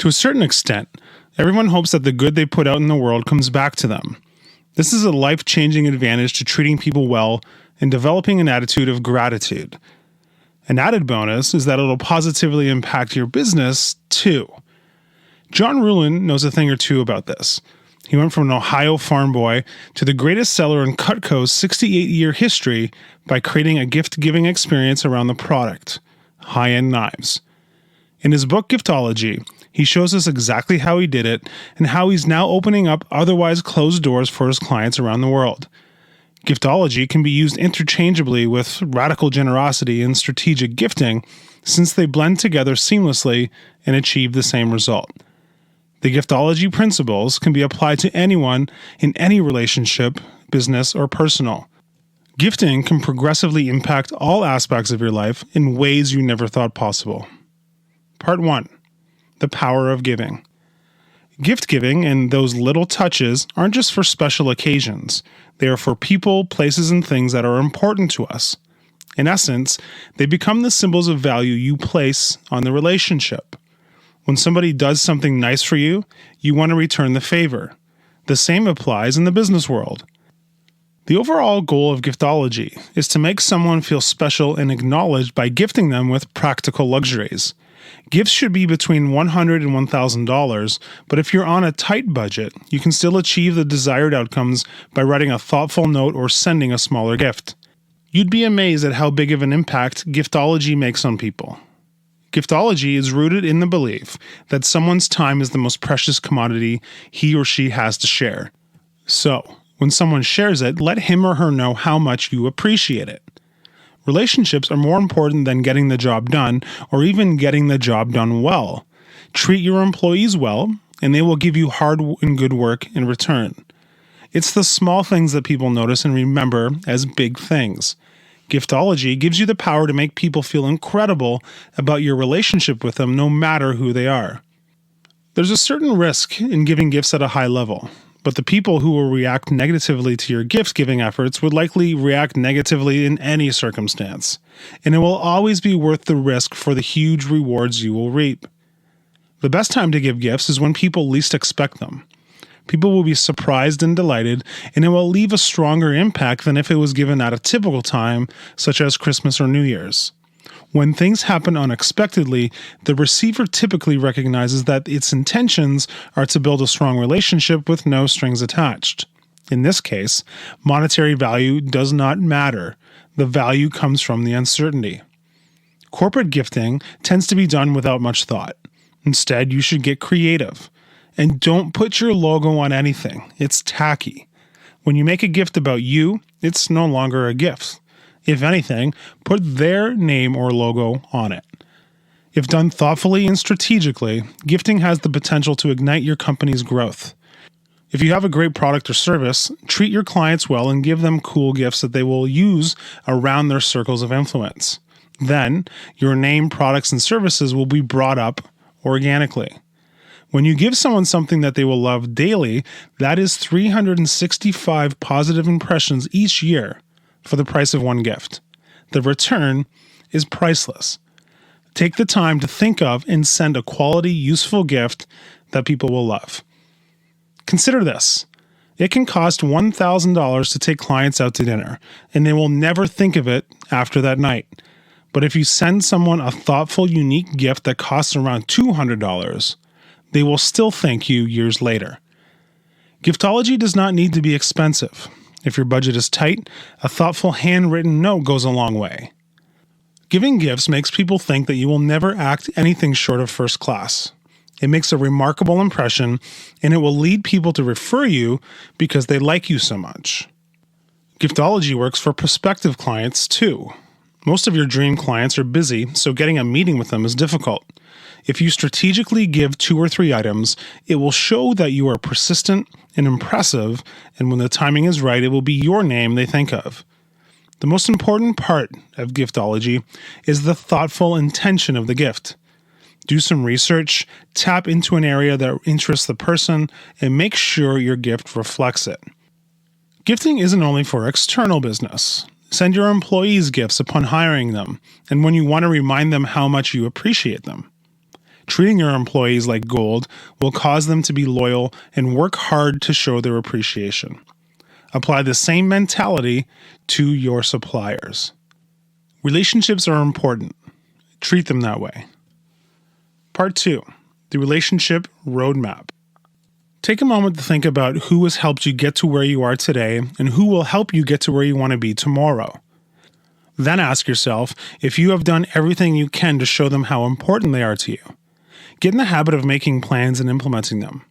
To a certain extent, everyone hopes that the good they put out in the world comes back to them. This is a life-changing advantage to treating people well and developing an attitude of gratitude. An added bonus is that it'll positively impact your business, too. John Ruhlin knows a thing or two about this. He went from an Ohio farm boy to the greatest seller in Cutco's 68-year history by creating a gift-giving experience around the product, high-end knives. In his book, Giftology, he shows us exactly how he did it and how he's now opening up otherwise closed doors for his clients around the world. Giftology can be used interchangeably with radical generosity and strategic gifting, since they blend together seamlessly and achieve the same result. The Giftology principles can be applied to anyone in any relationship, business, or personal. Gifting can progressively impact all aspects of your life in ways you never thought possible. Part 1. The power of giving. Gift giving and those little touches aren't just for special occasions. They are for people, places, and things that are important to us. In essence, they become the symbols of value you place on the relationship. When somebody does something nice for you, you want to return the favor. The same applies in the business world. The overall goal of Giftology is to make someone feel special and acknowledged by gifting them with practical luxuries. Gifts should be between $100 and $1,000, but if you're on a tight budget, you can still achieve the desired outcomes by writing a thoughtful note or sending a smaller gift. You'd be amazed at how big of an impact Giftology makes on people. Giftology is rooted in the belief that someone's time is the most precious commodity he or she has to share. So, when someone shares it, let him or her know how much you appreciate it. Relationships are more important than getting the job done, or even getting the job done well. Treat your employees well, and they will give you hard and good work in return. It's the small things that people notice and remember as big things. Giftology gives you the power to make people feel incredible about your relationship with them, no matter who they are. There's a certain risk in giving gifts at a high level, but the people who will react negatively to your gift-giving efforts would likely react negatively in any circumstance, and it will always be worth the risk for the huge rewards you will reap. The best time to give gifts is when people least expect them. People will be surprised and delighted, and it will leave a stronger impact than if it was given at a typical time, such as Christmas or New Year's. When things happen unexpectedly, the receiver typically recognizes that its intentions are to build a strong relationship with no strings attached. In this case, monetary value does not matter. The value comes from the uncertainty. Corporate gifting tends to be done without much thought. Instead, you should get creative. And don't put your logo on anything. It's tacky. When you make a gift about you, it's no longer a gift. If anything, put their name or logo on it. If done thoughtfully and strategically, gifting has the potential to ignite your company's growth. If you have a great product or service, treat your clients well and give them cool gifts that they will use around their circles of influence. Then, your name, products, and services will be brought up organically. When you give someone something that they will love daily, that is 365 positive impressions each year for the price of one gift. The return is priceless. Take the time to think of and send a quality, useful gift that people will love. Consider this. It can cost $1,000 to take clients out to dinner, and they will never think of it after that night. But if you send someone a thoughtful, unique gift that costs around $200, they will still thank you years later. Giftology does not need to be expensive. If your budget is tight, a thoughtful handwritten note goes a long way. Giving gifts makes people think that you will never act anything short of first class. It makes a remarkable impression, and it will lead people to refer you because they like you so much. Giftology works for prospective clients too. Most of your dream clients are busy, so getting a meeting with them is difficult. If you strategically give 2 or 3 items, it will show that you are persistent and impressive, and when the timing is right, it will be your name they think of. The most important part of Giftology is the thoughtful intention of the gift. Do some research, tap into an area that interests the person, and make sure your gift reflects it. Gifting isn't only for external business. Send your employees gifts upon hiring them, and when you want to remind them how much you appreciate them. Treating your employees like gold will cause them to be loyal and work hard to show their appreciation. Apply the same mentality to your suppliers. Relationships are important. Treat them that way. Part 2. The Relationship Roadmap. Take a moment to think about who has helped you get to where you are today and who will help you get to where you want to be tomorrow. Then ask yourself if you have done everything you can to show them how important they are to you. Get in the habit of making plans and implementing them.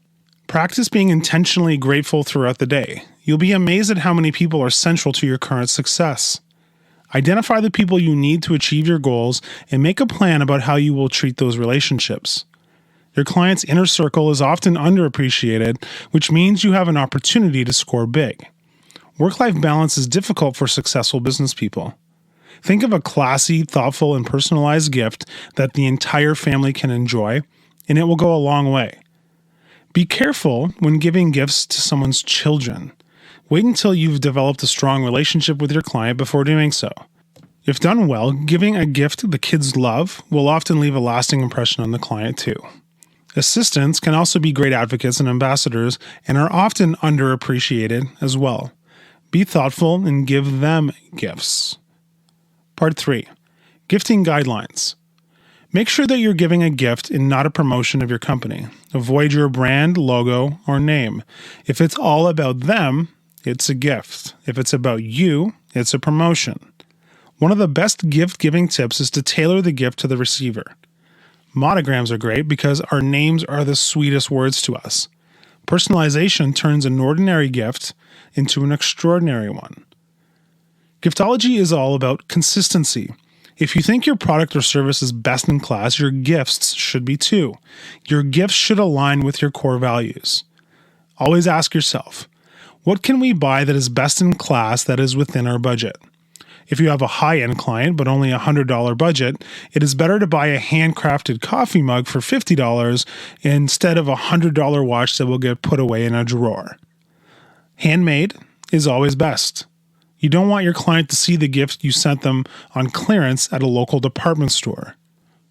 Practice being intentionally grateful throughout the day. You'll be amazed at how many people are central to your current success. Identify the people you need to achieve your goals and make a plan about how you will treat those relationships. Your client's inner circle is often underappreciated, which means you have an opportunity to score big. Work-life balance is difficult for successful business people. Think of a classy, thoughtful, and personalized gift that the entire family can enjoy, and it will go a long way. Be careful when giving gifts to someone's children. Wait until you've developed a strong relationship with your client before doing so. If done well, giving a gift the kids love will often leave a lasting impression on the client too. Assistants can also be great advocates and ambassadors and are often underappreciated as well. Be thoughtful and give them gifts. Part 3. Gifting Guidelines. Make sure that you're giving a gift and not a promotion of your company. Avoid your brand, logo, or name. If it's all about them, it's a gift. If it's about you, it's a promotion. One of the best gift-giving tips is to tailor the gift to the receiver. Monograms are great because our names are the sweetest words to us. Personalization turns an ordinary gift into an extraordinary one. Giftology is all about consistency. If you think your product or service is best in class, your gifts should be too. Your gifts should align with your core values. Always ask yourself, what can we buy that is best in class that is within our budget? If you have a high-end client but only a $100 budget, it is better to buy a handcrafted coffee mug for $50 instead of a $100 watch that will get put away in a drawer. Handmade is always best. You don't want your client to see the gift you sent them on clearance at a local department store.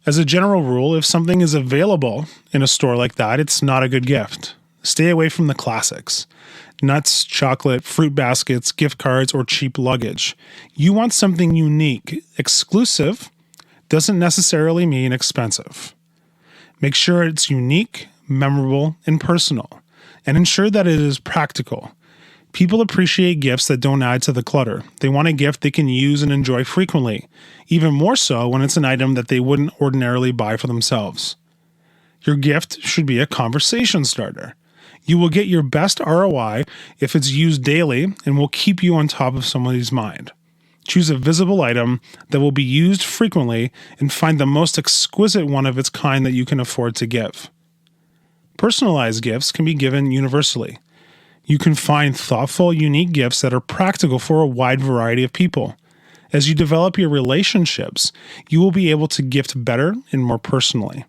As a general rule, if something is available in a store like that, it's not a good gift. Stay away from the classics. Nuts, chocolate, fruit baskets, gift cards, or cheap luggage. You want something unique. Exclusive doesn't necessarily mean expensive. Make sure it's unique, memorable, and personal, and ensure that it is practical. People appreciate gifts that don't add to the clutter. They want a gift they can use and enjoy frequently, even more so when it's an item that they wouldn't ordinarily buy for themselves. Your gift should be a conversation starter. You will get your best ROI if it's used daily and will keep you on top of somebody's mind. Choose a visible item that will be used frequently and find the most exquisite one of its kind that you can afford to give. Personalized gifts can be given universally. You can find thoughtful, unique gifts that are practical for a wide variety of people. As you develop your relationships, you will be able to gift better and more personally.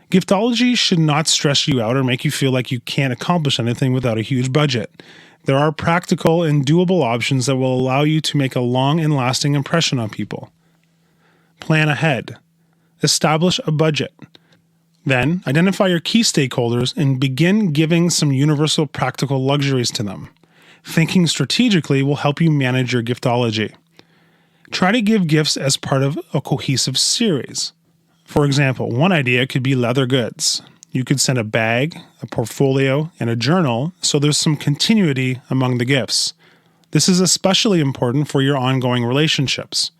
Giftology should not stress you out or make you feel like you can't accomplish anything without a huge budget. There are practical and doable options that will allow you to make a long and lasting impression on people. Plan ahead. Establish a budget. Then, identify your key stakeholders and begin giving some universal practical luxuries to them. Thinking strategically will help you manage your giftology. Try to give gifts as part of a cohesive series. For example, one idea could be leather goods. You could send a bag, a portfolio, and a journal, so there's some continuity among the gifts. This is especially important for your ongoing relationships.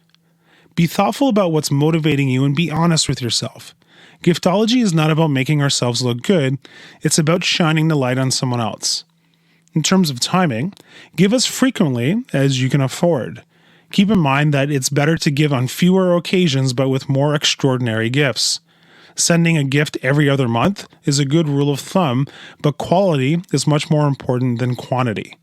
Be thoughtful about what's motivating you and be honest with yourself. Giftology is not about making ourselves look good, it's about shining the light on someone else. In terms of timing, give as frequently as you can afford. Keep in mind that it's better to give on fewer occasions but with more extraordinary gifts. Sending a gift every other month is a good rule of thumb, but quality is much more important than quantity.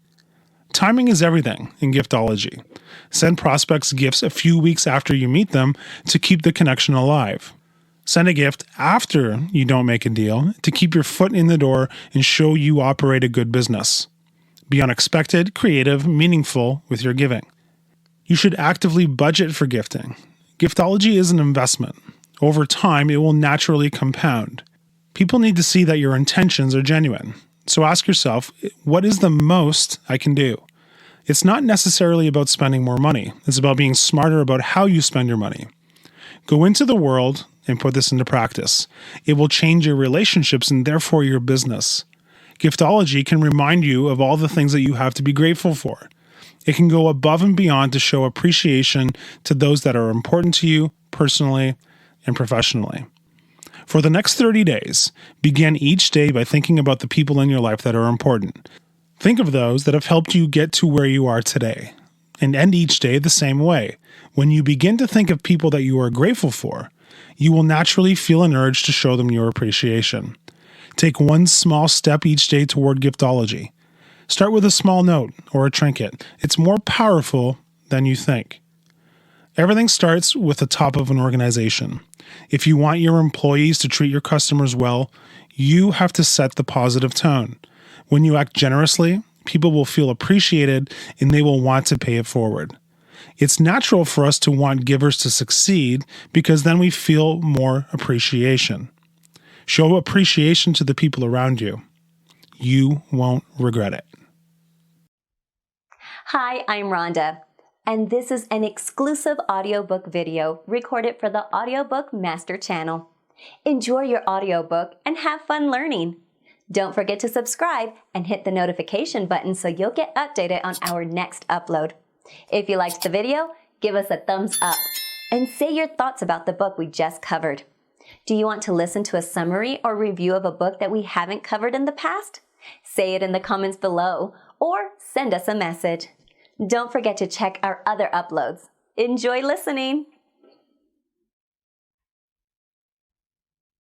Timing is everything in giftology. Send prospects gifts a few weeks after you meet them to keep the connection alive. Send a gift after you don't make a deal to keep your foot in the door and show you operate a good business. Be unexpected, creative, meaningful with your giving. You should actively budget for gifting. Giftology is an investment. Over time, it will naturally compound. People need to see that your intentions are genuine. So ask yourself, what is the most I can do? It's not necessarily about spending more money. It's about being smarter about how you spend your money. Go into the world and put this into practice. It will change your relationships and therefore your business. Giftology can remind you of all the things that you have to be grateful for. It can go above and beyond to show appreciation to those that are important to you personally and professionally. For the next 30 days, begin each day by thinking about the people in your life that are important. Think of those that have helped you get to where you are today, and end each day the same way. When you begin to think of people that you are grateful for, you will naturally feel an urge to show them your appreciation. Take one small step each day toward giftology. Start with a small note or a trinket. It's more powerful than you think. Everything starts with the top of an organization. If you want your employees to treat your customers well, you have to set the positive tone. When you act generously, people will feel appreciated and they will want to pay it forward. It's natural for us to want givers to succeed because then we feel more appreciation. Show appreciation to the people around you. You won't regret it. Hi, I'm Rhonda, and this is an exclusive audiobook video recorded for the Audiobook Master Channel. Enjoy your audiobook and have fun learning. Don't forget to subscribe and hit the notification button so you'll get updated on our next upload. If you liked the video, give us a thumbs up and say your thoughts about the book we just covered. Do you want to listen to a summary or review of a book that we haven't covered in the past? Say it in the comments below or send us a message. Don't forget to check our other uploads. Enjoy listening!